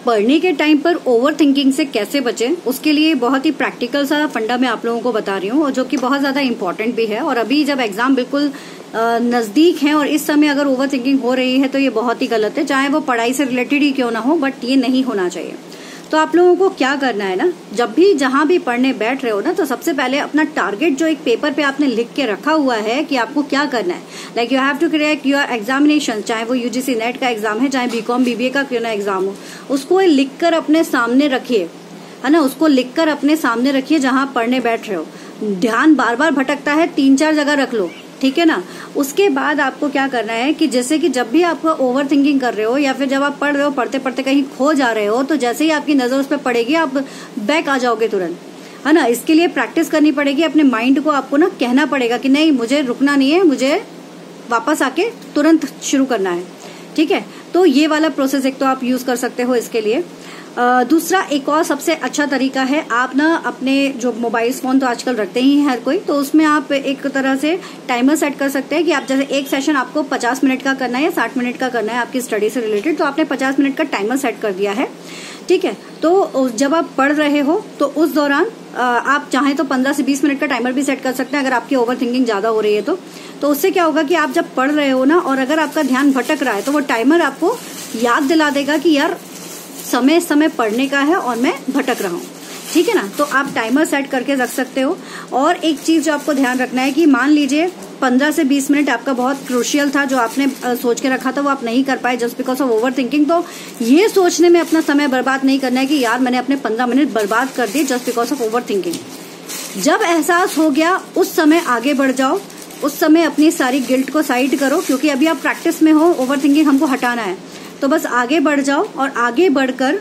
पढ़ने के टाइम पर ओवर थिंकिंग से कैसे बचें, उसके लिए बहुत ही प्रैक्टिकल सा फंडा मैं आप लोगों को बता रही हूँ, और जो कि बहुत ज्यादा इंपॉर्टेंट भी है। और अभी जब एग्जाम बिल्कुल नजदीक है और इस समय अगर ओवर थिंकिंग हो रही है तो ये बहुत ही गलत है, चाहे वो पढ़ाई से रिलेटेड ही क्यों ना हो, बट ये नहीं होना चाहिए। तो आप लोगों को क्या करना है ना, जब भी जहां भी पढ़ने बैठ रहे हो ना, तो सबसे पहले अपना टारगेट जो एक पेपर पे आपने लिख के रखा हुआ है कि आपको क्या करना है, like you have to crack your examination, चाहे वो यूजीसी नेट का एग्जाम है, चाहे बीकॉम बीबीए का क्यों ना एग्जाम हो, उसको लिखकर अपने सामने रखिए, है ना, उसको लिखकर अपने सामने रखिए जहां पढ़ने बैठ रहे हो। ध्यान बार बार भटकता है, 3-4 जगह रख लो, ठीक है ना। उसके बाद आपको क्या करना है कि जैसे कि जब भी आप ओवर थिंकिंग कर रहे हो या फिर जब आप पढ़ रहे हो, पढ़ते पढ़ते कहीं खो जा रहे हो, तो जैसे ही आपकी नजर उस पर पड़ेगी आप बैक आ जाओगे तुरंत, है ना। इसके लिए प्रैक्टिस करनी पड़ेगी, अपने माइंड को आपको ना कहना पड़ेगा कि नहीं, मुझे रुकना नहीं है, मुझे वापस आके तुरंत शुरू करना है, ठीक है। तो ये वाला प्रोसेस एक तो आप यूज कर सकते हो इसके लिए। दूसरा एक और सबसे अच्छा तरीका है, आप ना अपने जो मोबाइल फोन तो आजकल रखते ही हैं हर कोई, तो उसमें आप एक तरह से टाइमर सेट कर सकते हैं कि आप जैसे एक सेशन आपको 50 मिनट का करना है या 60 मिनट का करना है आपकी स्टडी से रिलेटेड, तो आपने 50 मिनट का टाइमर सेट कर दिया है, ठीक है। तो जब आप पढ़ रहे हो तो उस दौरान आप चाहें तो 15 से 20 मिनट का टाइमर भी सेट कर सकते हैं अगर आपकी ओवर थिंकिंग ज्यादा हो रही है तो उससे क्या होगा कि आप जब पढ़ रहे हो ना और अगर आपका ध्यान भटक रहा है तो वो टाइमर आपको याद दिला देगा कि यार समय पढ़ने का है और मैं भटक रहा हूँ, ठीक है ना। तो आप टाइमर सेट करके रख सकते हो। और एक चीज जो आपको ध्यान रखना है कि मान लीजिए 15 से 20 मिनट आपका बहुत क्रूशियल था, जो आपने सोच के रखा था वो आप नहीं कर पाए just because of over thinking, तो ये सोचने में अपना समय बर्बाद नहीं करना है कि यार मैंने अपने 15 मिनट बर्बाद कर दिए just because of over thinking. जब एहसास हो गया उस समय आगे बढ़ जाओ, उस समय अपनी सारी गिल्ट को साइड करो, क्योंकि अभी आप प्रैक्टिस में हो, ओवर थिंकिंग हमको हटाना है, तो बस आगे बढ़ जाओ और आगे बढ़कर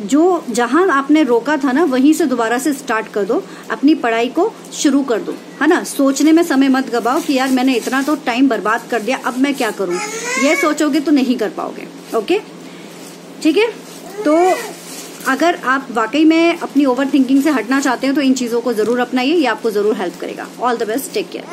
जो जहां आपने रोका था ना वहीं से दोबारा से स्टार्ट कर दो, अपनी पढ़ाई को शुरू कर दो, है ना। सोचने में समय मत गवाओ कि यार मैंने इतना तो टाइम बर्बाद कर दिया, अब मैं क्या करूं, ये सोचोगे तो नहीं कर पाओगे, ओके, ठीक है। तो अगर आप वाकई में अपनी ओवर थिंकिंग से हटना चाहते हो तो इन चीजों को जरूर अपनाइए, ये आपको जरूर हेल्प करेगा। All the best, take care.